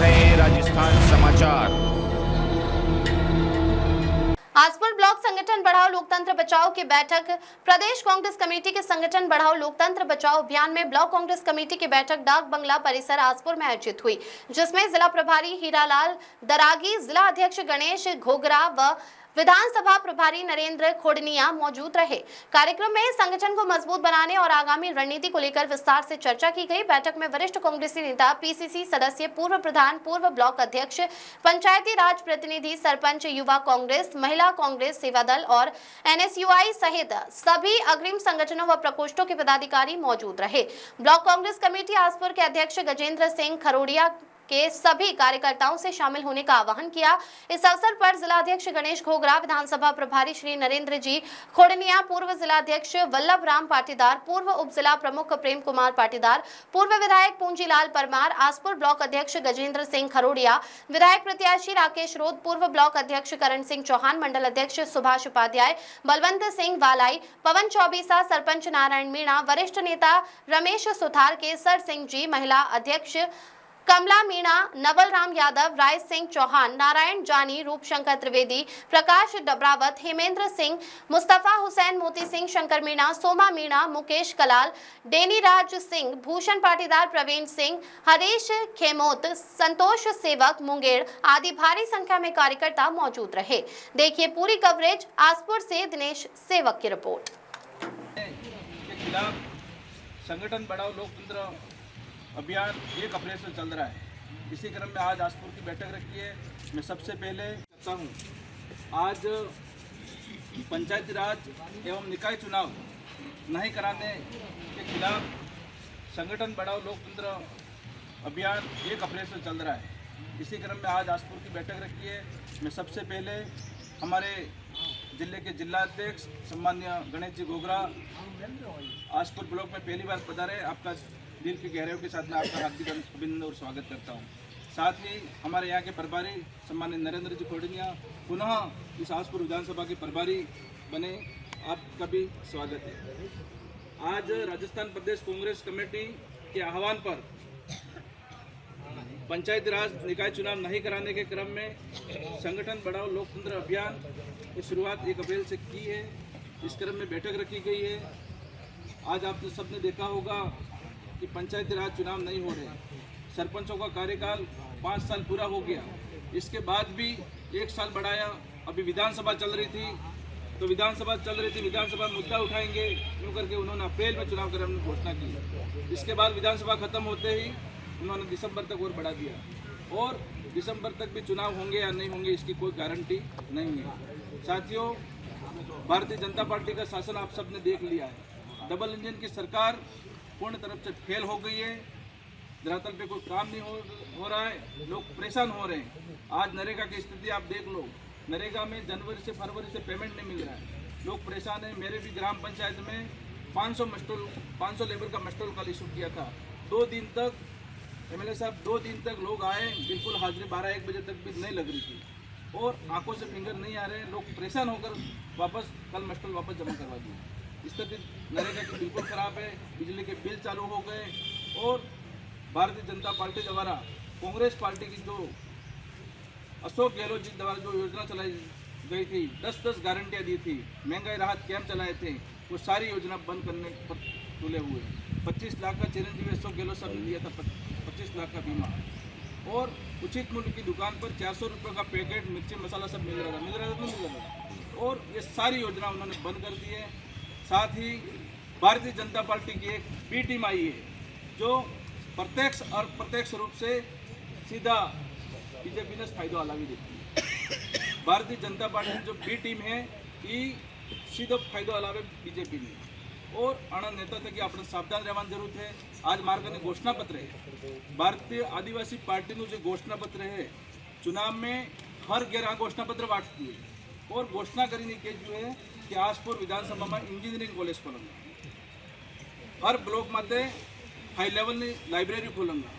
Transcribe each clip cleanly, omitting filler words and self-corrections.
रहे हैं राजस्थान समाचार। आसपुर ब्लॉक संगठन बढ़ाओ लोकतंत्र बचाओ की बैठक। प्रदेश कांग्रेस कमेटी के संगठन बढ़ाओ लोकतंत्र बचाओ अभियान में ब्लॉक कांग्रेस कमेटी की बैठक डाक बंगला परिसर आसपुर में आयोजित हुई, जिसमें जिला प्रभारी हीरालाल दरागी, जिला अध्यक्ष गणेश घोगरा व विधानसभा प्रभारी नरेंद्र खोडनिया मौजूद रहे। कार्यक्रम में संगठन को मजबूत बनाने और आगामी रणनीति को लेकर विस्तार से चर्चा की गई। बैठक में वरिष्ठ कांग्रेसी नेता, पीसीसी सदस्य, पूर्व प्रधान, पूर्व ब्लॉक अध्यक्ष, पंचायती राज प्रतिनिधि, सरपंच, युवा कांग्रेस, महिला कांग्रेस, सेवा दल और एनएसयूआई सहित सभी अग्रिम संगठनों व प्रकोष्ठों के पदाधिकारी मौजूद रहे। ब्लॉक कांग्रेस कमेटी आसपुर के अध्यक्ष गजेंद्र सिंह खरोड़िया के सभी कार्यकर्ताओं से शामिल होने का आह्वान किया। इस अवसर पर जिलाध्यक्ष गणेश घोगरा, विधानसभा प्रभारी श्री नरेंद्र जी खोडनिया, पूर्व जिलाध्यक्ष वल्लभ राम पाटीदार, पूर्व उप जिला प्रमुख प्रेम कुमार पाटीदार, पूर्व विधायक पूंजीलाल परमार, आसपुर ब्लॉक अध्यक्ष गजेंद्र सिंह खरोड़िया, विधायक प्रत्याशी राकेश रोध, पूर्व ब्लॉक अध्यक्ष करण सिंह चौहान, मंडल अध्यक्ष सुभाष उपाध्याय, बलवंत सिंह वालाई, पवन चौबीसा, सरपंच नारायण मीणा, वरिष्ठ नेता रमेश सुथार, केसर सिंह जी, महिला अध्यक्ष कमला मीणा, नवल राम यादव, राय सिंह चौहान, नारायण जानी, रूपशंकर त्रिवेदी, प्रकाश डबरावत, हेमेंद्र सिंह, मुस्तफा हुसैन, मोती सिंह, शंकर मीणा, सोमा मीणा, मुकेश कलाल, डेनीराज सिंह, भूषण पाटीदार, प्रवीण सिंह, हरीश खेमोत, संतोष सेवक, मुंगेर आदि भारी संख्या में कार्यकर्ता मौजूद रहे। देखिए पूरी कवरेज आसपुर से दिनेश सेवक की रिपोर्ट। संगठन बढ़ाओ लोकतंत्र अभियान 1 अप्रैल से चल रहा है। इसी क्रम में आज आसपुर की बैठक रखी है। मैं सबसे पहले कहता हूँ, आज पंचायती राज एवं निकाय चुनाव नहीं कराने के खिलाफ संगठन बढ़ाओ लोकतंत्र अभियान 1 अप्रैल से चल रहा है। इसी क्रम में आज आसपुर की बैठक रखी है। मैं सबसे पहले हमारे जिले के जिलाध्यक्ष सम्मान्य गणेश जी घोगरा आसपुर ब्लॉक में पहली बार पधारे। आपका दिल की गहराइयों के साथ मैं आपका हार्दिक अभिनंदन और स्वागत करता हूं। साथ ही हमारे यहाँ के प्रभारी सम्मानित नरेंद्र जी खोडनिया पुनः इस आसपुर विधानसभा के प्रभारी बने, आपका भी स्वागत है। आज राजस्थान प्रदेश कांग्रेस कमेटी के आह्वान पर पंचायती राज निकाय चुनाव नहीं कराने के क्रम में संगठन बढ़ाओ लोकतंत्र अभियान की शुरुआत 1 अप्रैल से की है। इस क्रम में बैठक रखी गई है। आज आप सबने देखा होगा कि पंचायती राज चुनाव नहीं हो रहे, सरपंचों का कार्यकाल 5 साल पूरा हो गया, इसके बाद भी 1 साल बढ़ाया। अभी विधानसभा चल रही थी विधानसभा मुद्दा उठाएंगे यूँ करके उन्होंने अप्रैल में चुनाव कराने की घोषणा की। इसके बाद विधानसभा खत्म होते ही उन्होंने दिसंबर तक और बढ़ा दिया, और दिसंबर तक भी चुनाव होंगे या नहीं होंगे इसकी कोई गारंटी नहीं है। साथियों, भारतीय जनता पार्टी का शासन आप सबने देख लिया है। डबल इंजन की सरकार पूर्ण तरफ से फेल हो गई है। धरातल पे कोई काम नहीं हो रहा है, लोग परेशान हो रहे हैं। आज नरेगा की स्थिति आप देख लो, नरेगा में जनवरी से फरवरी से पेमेंट नहीं मिल रहा है, लोग परेशान हैं। मेरे भी ग्राम पंचायत में 500 लेबर का मस्टोल कल इशू किया था। 2 दिन तक एमएलए साहब 2 दिन तक लोग आए, बिल्कुल हाजिरी 12-1 बजे तक भी नहीं लग रही थी, और आंखों से फिंगर नहीं आ रहे। लोग परेशान होकर वापस कल मस्टोल वापस जमा करवा दिए। स्थिति नरेगा की बिल्कुल खराब है। बिजली के बिल चालू हो गए, और भारतीय जनता पार्टी द्वारा कांग्रेस पार्टी की जो अशोक गहलोत जी द्वारा जो योजना चलाई गई थी, 10-10 गारंटियाँ दी थी, महंगाई राहत कैंप चलाए थे, वो सारी योजना बंद करने पर तुले हुए। 25 लाख का चिरंजीवी अशोक गहलोत साहब ने दिया था, 25 लाख का बीमा, और उचित मूल्य की दुकान पर 400 रुपये का पैकेट मिर्ची मसाला सब मिल रहा था, और ये सारी योजना उन्होंने बंद कर दी है। साथ ही भारतीय जनता पार्टी की एक बी टीम आई है, जो प्रत्यक्ष और प्रत्यक्ष रूप से सीधा बीजेपी ने फायदा अलावी देती है। भारतीय जनता पार्टी की जो बी टीम है, ये सीधो फायदो अलावे बीजेपी ने, और आनंद नेता था कि આપણે સાવધાન રહેવાની જરૂર છે। આજ માર્ગને ઘોષણાપત્ર है, भारतीय आदिवासी पार्टी जो घोषणापत्र है, चुनाव में हर घेर घोषणापत्र बांटती है, और घोषणा करीने के जो है कि आसपुर विधानसभा में इंजीनियरिंग कॉलेज खोलेंगे, हर ब्लॉक माते हाई लेवल लाइब्रेरी खोलेंगे,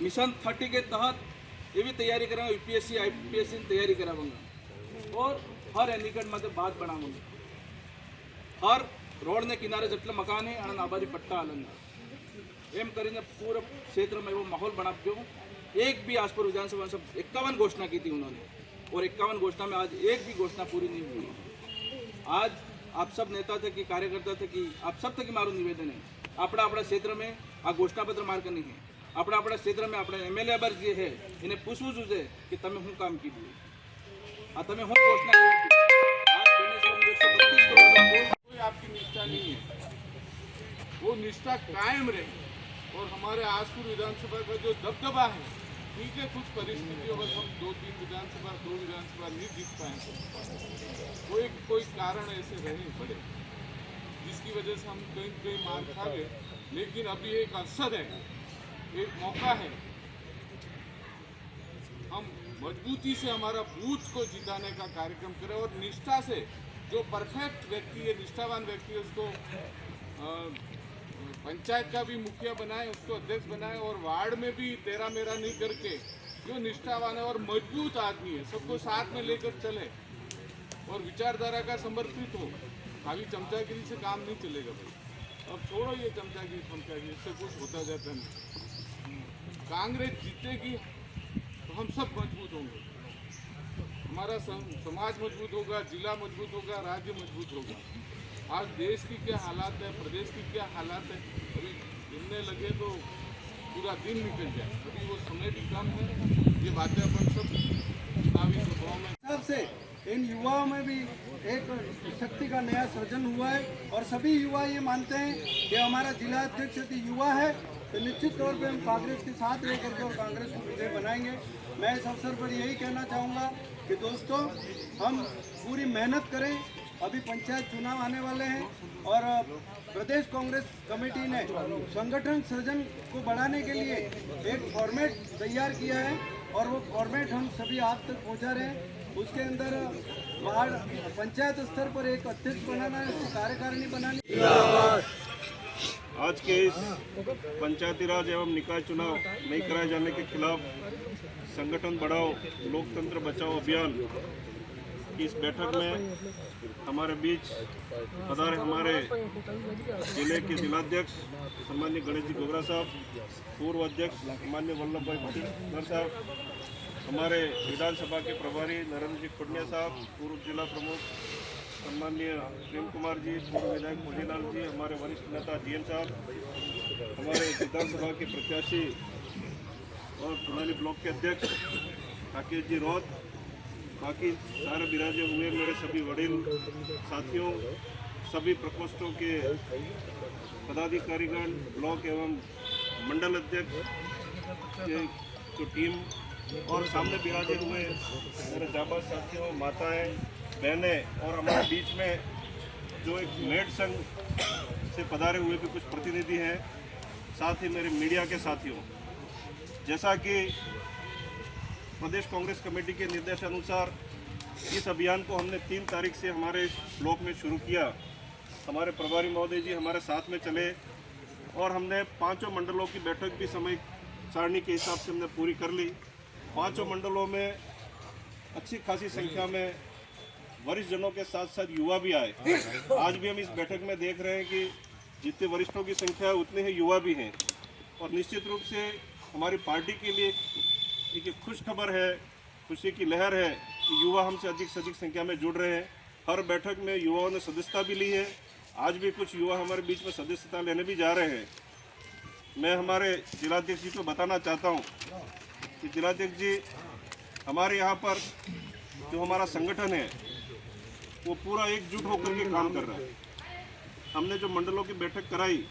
मिशन 30 के तहत ये भी तैयारी कराएंगे, यूपीएससी आईपीएससी तैयारी करावेंगे, और हर एनिकट माते बात बनावेंगे, हर रोड ने किनारे जटला मकान है आबादी पट्टा आलंगा, एम करीने पूरा क्षेत्र में वो माहौल बनाव्यो एक भी आसपुर विधानसभा में सब 51 घोषणा की थी उन्होंने, और 51 घोषणा में आज एक भी घोषणा पूरी नहीं हुई। आज आप सब नेता थे कि कार्यकर्ता थे कि आप सब तक मारू निवेदन है, अपना अपना क्षेत्र में आ घोषणा पत्र मार करनी है, अपना अपना क्षेत्र में अपने एमएलए बर जे है इन्हें पूछવું છે કે તમે શું કામ કીધું, આ તમે શું ઘોષણા કરી, आज 132 करोड़ का कोई आपकी निष्ठा नहीं है, वो निष्ठा कायम रहे। और हमारे आसपुर विधानसभा का जो दबदबा है, ठीक है कुछ परिस्थितियों में हम 2 विधानसभा नहीं जीत पाए, कोई कारण ऐसे रहे पड़े जिसकी वजह से हम कहीं मार खा गए, लेकिन अभी एक अवसर है, एक मौका है, हम मजबूती से हमारा बूथ को जिताने का कार्यक्रम करें और निष्ठा से जो परफेक्ट व्यक्ति है, निष्ठावान व्यक्ति है, उसको पंचायत का भी मुखिया बनाए, उसको अध्यक्ष बनाए, और वार्ड में भी तेरा मेरा नहीं करके जो निष्ठावान है और मजबूत आदमी है सबको साथ में लेकर चले और विचारधारा का समर्पित हो। खाली चमचागिरी से काम नहीं चलेगा भाई, अब छोड़ो ये चमचागिरी चमचागिरी, इससे कुछ होता जाता नहीं। कांग्रेस जीतेगी तो हम सब मजबूत होंगे, हमारा समाज मजबूत होगा, जिला मजबूत होगा, राज्य मजबूत होगा। आज देश की क्या हालात है, प्रदेश की क्या हालात है, अभी गिनने लगे तो पूरा दिन निकल जाए, अभी वो समय भी कम है। ये बातें अपन सब चुनावी सभाओं में हिसाब से इन युवाओं में भी एक शक्ति का नया सृजन हुआ है, और सभी युवा ये मानते हैं कि हमारा जिला अध्यक्ष यदि युवा है तो निश्चित तौर पे हम कांग्रेस के साथ लेकर के और कांग्रेस को विजय बनाएंगे। मैं इस अवसर पर यही कहना चाहूँगा कि दोस्तों हम पूरी मेहनत करें, अभी पंचायत चुनाव आने वाले हैं और प्रदेश कांग्रेस कमेटी ने संगठन सृजन को बढ़ाने के लिए एक फॉर्मेट तैयार किया है, और वो फॉर्मेट हम सभी आप तक पहुंचा रहे हैं। उसके अंदर वार्ड पंचायत स्तर पर एक अध्यक्ष बनाना है, उसको कार्यकारिणी बनानी। आज के इस पंचायती राज एवं निकाय चुनाव नहीं कराए जाने के खिलाफ संगठन बढ़ाओ लोकतंत्र बचाओ अभियान की इस बैठक में हमारे बीच पधारे हमारे जिले के जिलाध्यक्ष सम्मान्य गणेश जी गोगरा साहब, पूर्व अध्यक्ष सम्मान्य वल्लभ भाई भट्टी साहब, हमारे विधानसभा के प्रभारी नरेंद्र जी कुंडिया साहब, पूर्व जिला प्रमुख सम्मान्य प्रेम कुमार जी, पूर्व विधायक मोजीलाल जी, हमारे वरिष्ठ नेता जीएन साहब, हमारे विधानसभा के प्रत्याशी और पुरानी ब्लॉक के अध्यक्ष राकेश जी रौत, बाकी सारे विराजे हुए मेरे सभी वडील साथियों, सभी प्रकोष्ठों के पदाधिकारीगण, ब्लॉक एवं मंडल अध्यक्ष के जो टीम, और सामने विराजे हुए मेरे जाबाज साथियों, माताएं, बहनें, और हमारे बीच में जो एक मेड संघ से पधारे हुए भी कुछ प्रतिनिधि हैं, साथ ही मेरे मीडिया के साथियों। जैसा कि प्रदेश कांग्रेस कमेटी के निर्देशानुसार इस अभियान को हमने 3 तारीख से हमारे ब्लॉक में शुरू किया। हमारे प्रभारी महोदय जी हमारे साथ में चले और हमने 5 मंडलों की बैठक भी समय सारणी के हिसाब से हमने पूरी कर ली। 5 मंडलों में अच्छी खासी संख्या में वरिष्ठ जनों के साथ साथ युवा भी आए। आज भी हम इस बैठक में देख रहे हैं कि जितने वरिष्ठों की संख्या है उतने ही युवा भी हैं, और निश्चित रूप से हमारी पार्टी के लिए एक खुश खबर है, खुशी की लहर है कि युवा हमसे अधिक से अधिक संख्या में जुड़ रहे हैं। हर बैठक में युवाओं ने सदस्यता भी ली है, आज भी कुछ युवा हमारे बीच में सदस्यता लेने भी जा रहे हैं। मैं हमारे जिलाध्यक्ष जी को बताना चाहता हूं कि जिलाध्यक्ष जी, हमारे यहाँ पर जो हमारा संगठन है वो पूरा एकजुट होकर के काम कर रहा है। हमने जो मंडलों की बैठक कराई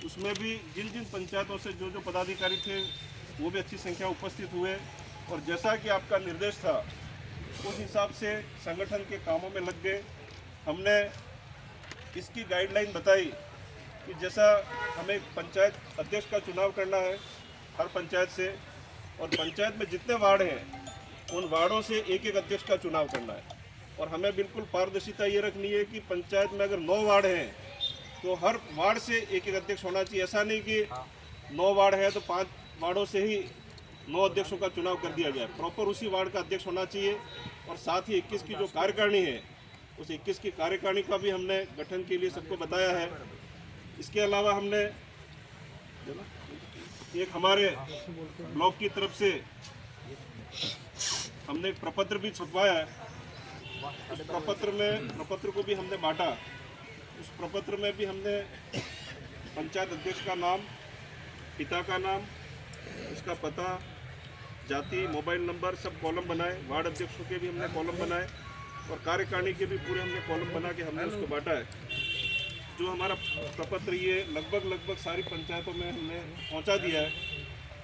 उसमें भी जिन जिन पंचायतों से जो जो पदाधिकारी थे वो भी अच्छी संख्या उपस्थित हुए, और जैसा कि आपका निर्देश था उस हिसाब से संगठन के कामों में लग गए। हमने इसकी गाइडलाइन बताई कि जैसा हमें पंचायत अध्यक्ष का चुनाव करना है हर पंचायत से, और पंचायत में जितने वार्ड हैं उन वार्डों से एक एक अध्यक्ष का चुनाव करना है, और हमें बिल्कुल पारदर्शिता ये रखनी है कि पंचायत में अगर 9 वार्ड हैं तो हर वार्ड से एक एक अध्यक्ष होना चाहिए। ऐसा नहीं कि 9 वार्ड है तो 5 वार्डों से ही 9 अध्यक्षों का चुनाव कर दिया जाए। प्रॉपर उसी वार्ड का अध्यक्ष होना चाहिए, और साथ ही 21 की जो कार्यकारिणी है उस 21 की कार्यकारिणी का भी हमने गठन के लिए सबको बताया है। इसके अलावा हमने एक हमारे ब्लॉक की तरफ से हमने एक प्रपत्र भी छपवाया है। उस प्रपत्र को भी हमने बांटा। उस प्रपत्र में भी हमने पंचायत अध्यक्ष का नाम, पिता का नाम, उसका पता, जाति, मोबाइल नंबर सब कॉलम बनाए। वार्ड अध्यक्षों के भी हमने कॉलम बनाए और कार्यकारिणी के भी पूरे हमने कॉलम बना के हमने उसको बांटा है। जो हमारा प्रपत्र ये लगभग सारी पंचायतों में हमने पहुंचा दिया है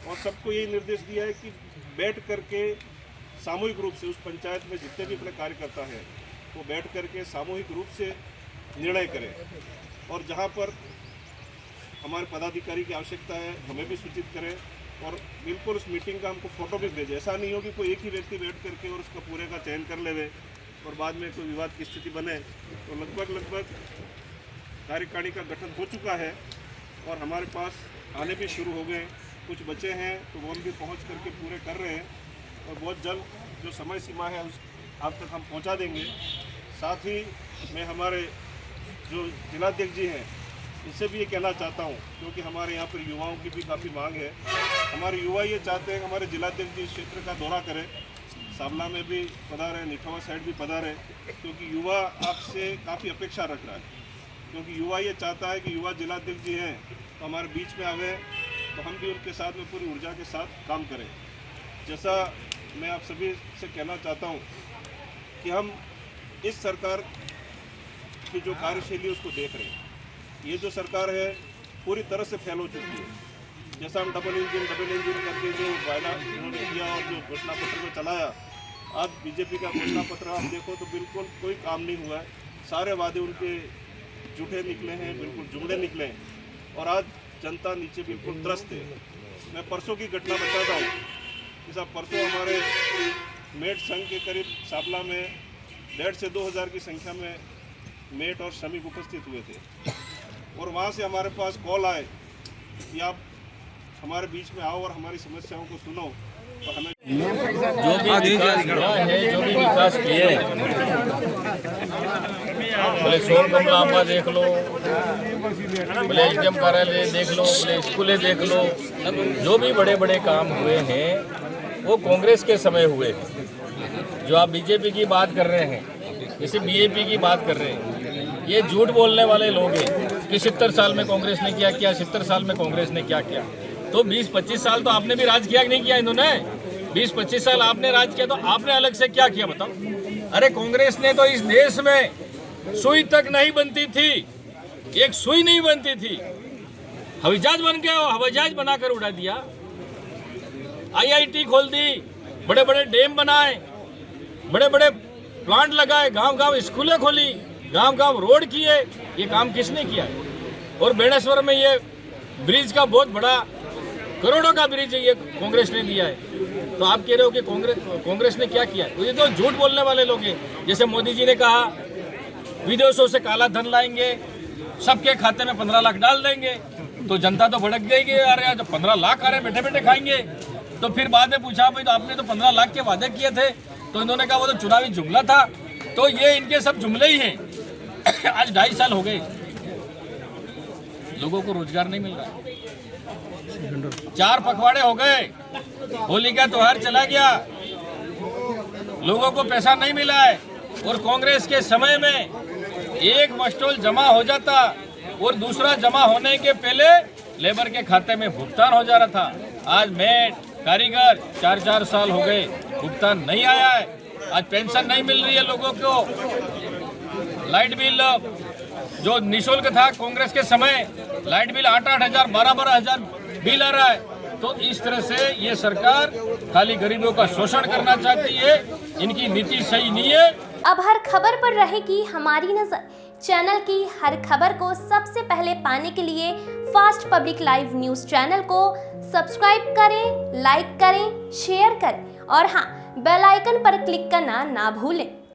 और सबको यही निर्देश दिया है कि बैठ करके सामूहिक रूप से उस पंचायत में जितने भी अपने कार्यकर्ता हैं वो बैठ करके सामूहिक रूप से निर्णय करें और जहां पर हमारे पदाधिकारी की आवश्यकता है हमें भी सूचित करें और बिल्कुल उस मीटिंग का हमको फोटो भी भेजे। ऐसा नहीं हो कि कोई एक ही व्यक्ति बैठ करके और उसका पूरे का चयन कर लेवे और बाद में कोई विवाद की स्थिति बने। तो लगभग कार्यकारिणी का गठन हो चुका है और हमारे पास आने भी शुरू हो गए। कुछ बचे हैं तो वो हम भी पहुंच करके पूरे कर रहे हैं और बहुत जल्द जो समय सीमा है उस आप तक हम पहुंचा देंगे। साथ ही मैं हमारे जो जिलाध्यक्ष जी हैं इनसे भी ये कहना चाहता हूं, क्योंकि हमारे यहाँ पर युवाओं की भी काफ़ी मांग है। हमारे युवा ये चाहते हैं कि हमारे जिलाध्यक्ष जी इस क्षेत्र का दौरा करें, सावला में भी पधारें, निठवा साइड भी पधारें, क्योंकि युवा आपसे काफ़ी अपेक्षा रख रहा है। क्योंकि युवा ये चाहता है कि युवा जिलाध्यक्ष जी हैं तो हमारे बीच में आवे तो हम भी उनके साथ में पूरी ऊर्जा के साथ काम करें। जैसा मैं आप सभी से कहना चाहता हूं कि हम इस सरकार की जो कार्यशैली उसको देख रहे हैं। ये जो सरकार है पूरी तरह से फैल हो चुकी है। जैसा हम डबल इंजन करके जो वायदा उन्होंने किया और जो घोषणा पत्र को चलाया, आज बीजेपी का घोषणा पत्र आप देखो तो बिल्कुल कोई काम नहीं हुआ है। सारे वादे उनके झूठे निकले हैं, बिल्कुल जुमड़े निकले हैं और आज जनता नीचे बिल्कुल त्रस्त है। मैं परसों की घटना बताता हूँ कि साहब परसों हमारे मेट संघ के करीब सावला में 1,500 से 2,000 की संख्या में मेट और श्रमिक उपस्थित हुए थे और वहाँ से हमारे पास कॉल आए कि आप हमारे बीच में आओ और हमारी समस्याओं को सुनो। तो हमें जो भी विकास हुआ है, जो भी विकास किए हैं, बोले सोल कमलांबा देख लो, बोले एसडीएम कार्यालय देख लो, बोले स्कूलें देख लो, जो भी बड़े बड़े काम हुए हैं वो कांग्रेस के समय हुए हैं। जो आप बीजेपी की बात कर रहे हैं, जैसे बीएपी की बात कर रहे हैं, ये झूठ बोलने वाले लोग हैं कि 70 साल में कांग्रेस ने क्या किया, 70 साल में कांग्रेस ने क्या किया। तो 20-25 साल तो आपने भी राज किया कि नहीं किया? इन्होंने 20-25 साल आपने राज किया तो आपने अलग से क्या किया बताओ? अरे कांग्रेस ने तो इस देश में सुई तक नहीं बनती थी, एक सुई नहीं बनती थी, हवाई जहाज बन गया, हवाई जहाज बनाकर उड़ा दिया। आईआईटी खोल दी, बड़े बड़े डैम बनाए, बड़े बड़े प्लांट लगाए, गांव गांव स्कूलें खोली, गांव गांव रोड किए। ये काम किसने किया है? और बेणेश्वर में ये ब्रिज का बहुत बड़ा करोड़ों का ब्रिज है, ये कांग्रेस ने दिया है। तो आप कह रहे हो कि कांग्रेस ने क्या किया? ये तो झूठ बोलने वाले लोग हैं। जैसे मोदी जी ने कहा विदेशों से काला धन लाएंगे, सबके खाते में 15 लाख डाल देंगे, तो जनता तो भड़क गई कि अरे जब 15 लाख आ रहे बैठे बैठे खाएंगे। तो फिर बाद में पूछा भाई तो आपने तो 15 लाख के वादे किए थे, तो इन्होंने कहा वो तो चुनावी जुमला था। तो ये इनके सब जुमले ही हैं। आज 2.5 साल हो गए, लोगों को रोजगार नहीं मिल रहा। 4 पखवाड़े हो गए, होली का त्योहार चला गया, लोगों को पैसा नहीं मिला है। और कांग्रेस के समय में एक मस्टोल जमा हो जाता और दूसरा जमा होने के पहले लेबर के खाते में भुगतान हो जा रहा था। आज मेट कारीगर 4-4 साल हो गए, भुगतान नहीं आया है। आज पेंशन नहीं मिल रही है लोगों को। लाइट बिल जो निःशुल्क था कांग्रेस के समय, लाइट बिल 8-8 हज़ार 12-12 हज़ार बिल आ रहा है। तो इस तरह से ये सरकार खाली गरीबों का शोषण करना चाहती है, इनकी नीति सही नहीं है। अब हर खबर पर रहेगी हमारी नजर। चैनल की हर खबर को सबसे पहले पाने के लिए fast public live news channel को सब्सक्राइब करें, लाइक करें, शेयर करें और हाँ, बेल आइकन पर क्लिक करना ना भूलें।